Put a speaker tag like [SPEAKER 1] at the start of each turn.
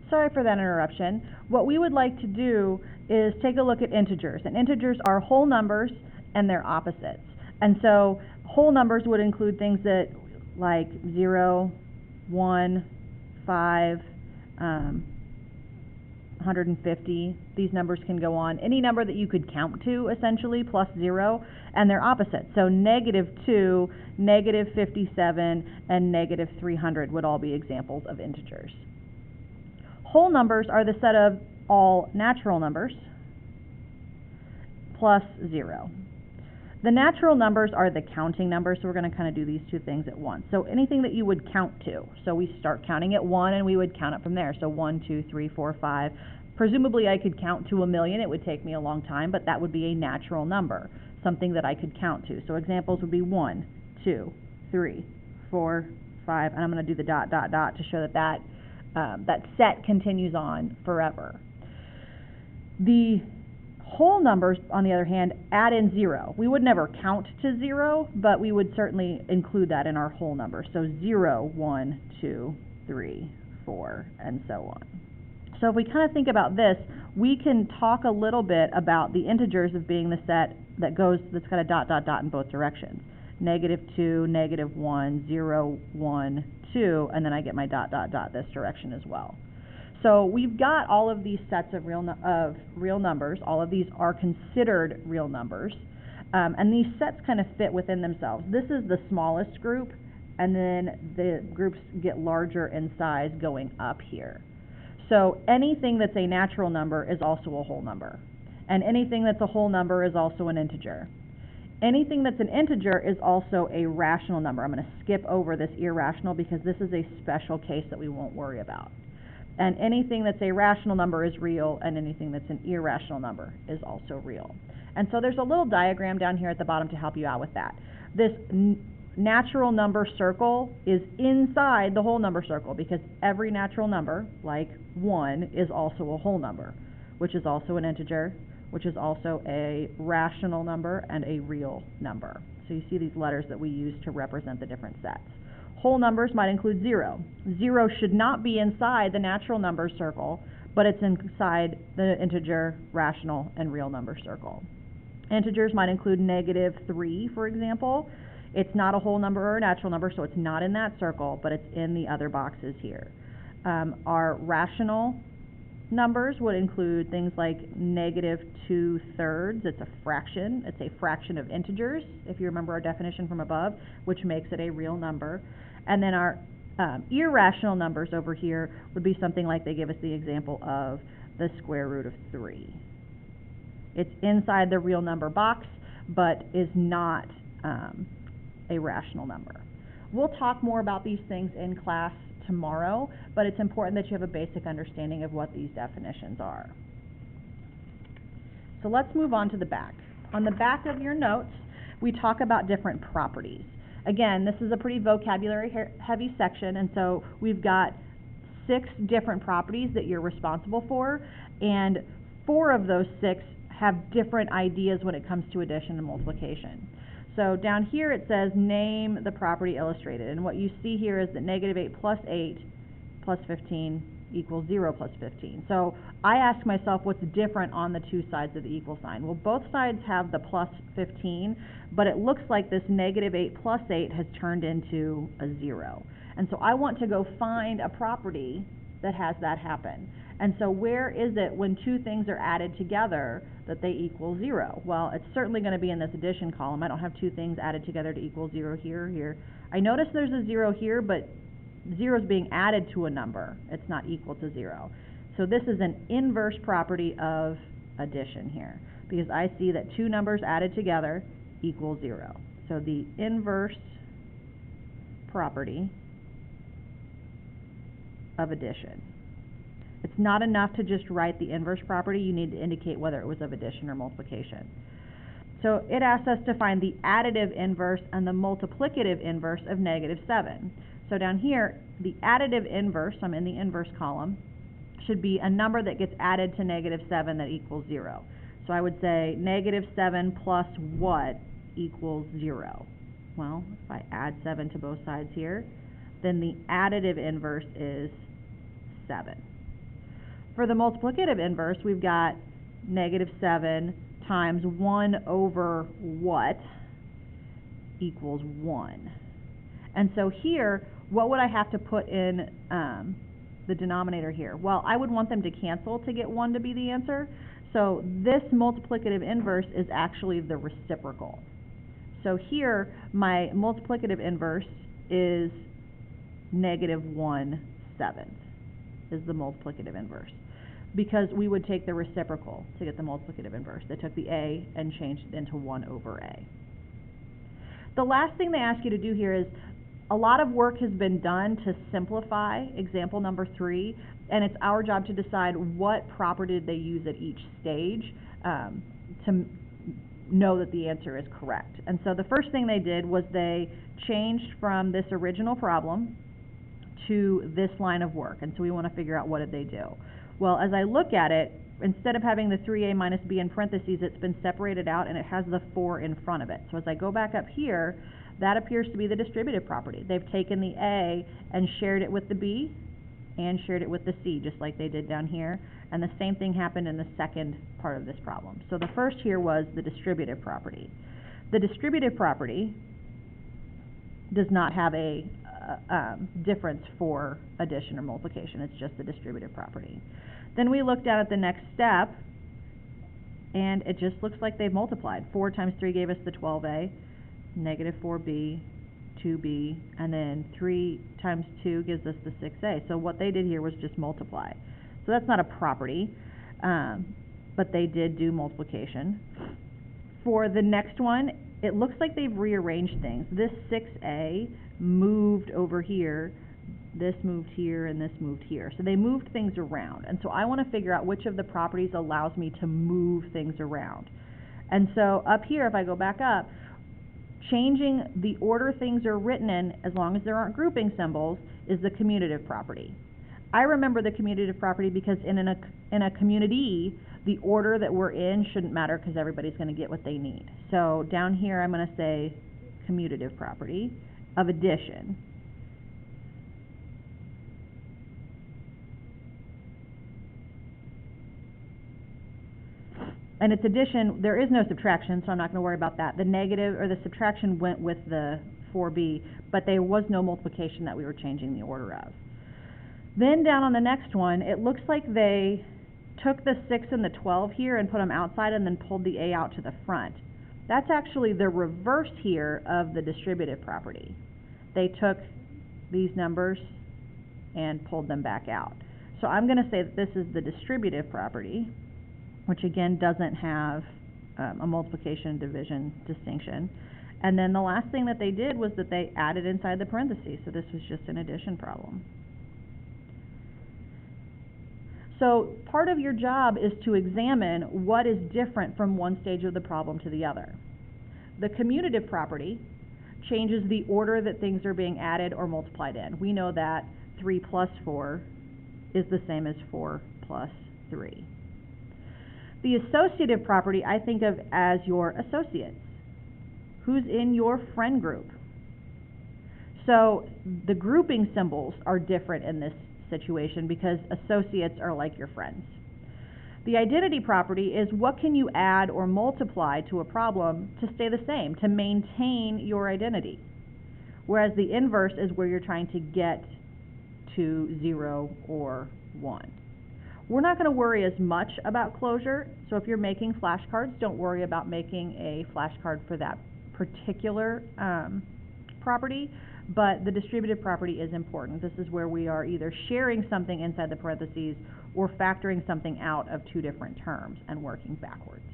[SPEAKER 1] Sorry for that interruption. What we would like to do is take a look at integers. And integers are whole numbers and their opposites. And so whole numbers would include things that like 0, 1, 5, 150. These numbers can go on. Any number that you could count to, essentially, plus 0, and their opposites. So -2, -57, and -300 would all be examples of integers. Whole numbers are the set of all natural numbers plus 0. The natural numbers are the counting numbers, so we're going to kind of do these two things at once. So anything that you would count to. So we start counting at 1 and we would count up from there. So 1, 2, 3, 4, 5. Presumably I could count to 1,000,000. It would take me a long time, but that would be a natural number, something that I could count to. So examples would be 1, 2, 3, 4, 5, and I'm going to do the ... to show that that set continues on forever. The whole numbers, on the other hand, add in 0. We would never count to 0, but we would certainly include that in our whole numbers. So 0, 1, 2, 3, 4, and so on. So if we kind of think about this, we can talk a little bit about the integers of being the set that's got a ... in both directions. -2, -1, 0, 1, 2, and then I get my ... this direction as well. So we've got all of these sets of real numbers. All of these are considered real numbers, and these sets kind of fit within themselves. This is the smallest group, and then the groups get larger in size going up here. So anything that's a natural number is also a whole number, and anything that's a whole number is also an integer. Anything that's an integer is also a rational number. I'm going to skip over this irrational because this is a special case that we won't worry about. And anything that's a rational number is real, and anything that's an irrational number is also real. And so there's a little diagram down here at the bottom to help you out with that. This natural number circle is inside the whole number circle because every natural number, like 1, is also a whole number, which is also an integer, which is also a rational number and a real number. So you see these letters that we use to represent the different sets. Whole numbers might include 0. 0 should not be inside the natural number circle, but it's inside the integer, rational, and real number circle. Integers might include -3, for example. It's not a whole number or a natural number, so it's not in that circle, but it's in the other boxes here. Our rational numbers would include things like -2/3. It's a fraction. It's a fraction of integers, if you remember our definition from above, which makes it a real number. And then our irrational numbers over here would be something like, they give us the example of the square root of 3. It's inside the real number box, but is not a rational number. We'll talk more about these things in class tomorrow, but it's important that you have a basic understanding of what these definitions are. So let's move on to the back. On the back of your notes, we talk about different properties. Again, this is a pretty vocabulary-heavy section, and so we've got 6 different properties that you're responsible for, and 4 of those 6 have different ideas when it comes to addition and multiplication. So down here it says, name the property illustrated, and what you see here is that -8 plus 8 plus 15 equals 0 plus 15. So I ask myself, what's different on the two sides of the equal sign? Well, both sides have the plus 15, but it looks like this -8 plus 8 has turned into a 0. And so I want to go find a property that has that happen. And so where is it when two things are added together that they equal 0? Well, it's certainly going to be in this addition column. I don't have two things added together to equal 0 here or here. I notice there's a 0 here, but 0 is being added to a number. It's not equal to 0. So this is an inverse property of addition here, because I see that two numbers added together equal 0. So the inverse property of addition. It's not enough to just write the inverse property. You need to indicate whether it was of addition or multiplication. So it asks us to find the additive inverse and the multiplicative inverse of -7. So down here, the additive inverse, I'm in the inverse column, should be a number that gets added to -7 that equals 0. So I would say -7 plus what equals 0? Well, if I add 7 to both sides here, then the additive inverse is 7. For the multiplicative inverse, we've got -7 times 1 over what equals 1. And so here, what would I have to put in the denominator here? Well, I would want them to cancel to get 1 to be the answer. So this multiplicative inverse is actually the reciprocal. So here, my multiplicative inverse is -1/7 is the multiplicative inverse, because we would take the reciprocal to get the multiplicative inverse. They took the a and changed it into 1 over a. The last thing they ask you to do here is, a lot of work has been done to simplify example number 3, and it's our job to decide what property they use at each stage to know that the answer is correct. And so the first thing they did was they changed from this original problem to this line of work, and so we want to figure out what did they do. Well, as I look at it, instead of having the 3a minus b in parentheses, it's been separated out and it has the 4 in front of it. So as I go back up here, that appears to be the distributive property. They've taken the a and shared it with the b and shared it with the c, just like they did down here. And the same thing happened in the second part of this problem. So the first here was the distributive property. The distributive property does not have a difference for addition or multiplication. It's just the distributive property. Then we look down at the next step, and it just looks like they've multiplied. 4 times 3 gave us the 12a, -4b, 2b, and then 3 times 2 gives us the 6a. So what they did here was just multiply. So that's not a property, but they did do multiplication. For the next one, it looks like they've rearranged things. This 6a moved over here, this moved here, and this moved here. So they moved things around. And so I want to figure out which of the properties allows me to move things around. And so up here, if I go back up, changing the order things are written in, as long as there aren't grouping symbols, is the commutative property. I remember the commutative property because in a community, the order that we're in shouldn't matter because everybody's going to get what they need. So down here, I'm going to say commutative property of addition. And it's addition, there is no subtraction, so I'm not going to worry about that. The negative or the subtraction went with the 4b, but there was no multiplication that we were changing the order of. Then down on the next one, it looks like they took the 6 and the 12 here and put them outside and then pulled the a out to the front. That's actually the reverse here of the distributive property. They took these numbers and pulled them back out. So I'm going to say that this is the distributive property, which again doesn't have a multiplication and division distinction. And then the last thing that they did was that they added inside the parentheses, so this was just an addition problem. So part of your job is to examine what is different from one stage of the problem to the other. The commutative property changes the order that things are being added or multiplied in. We know that 3 plus 4 is the same as 4 plus 3. The associative property I think of as your associates. Who's in your friend group? So the grouping symbols are different in this situation because associates are like your friends. The identity property is what can you add or multiply to a problem to stay the same, to maintain your identity. Whereas the inverse is where you're trying to get to 0 or 1. We're not going to worry as much about closure, so if you're making flashcards, don't worry about making a flashcard for that particular property, but the distributive property is important. This is where we are either sharing something inside the parentheses or factoring something out of two different terms and working backwards.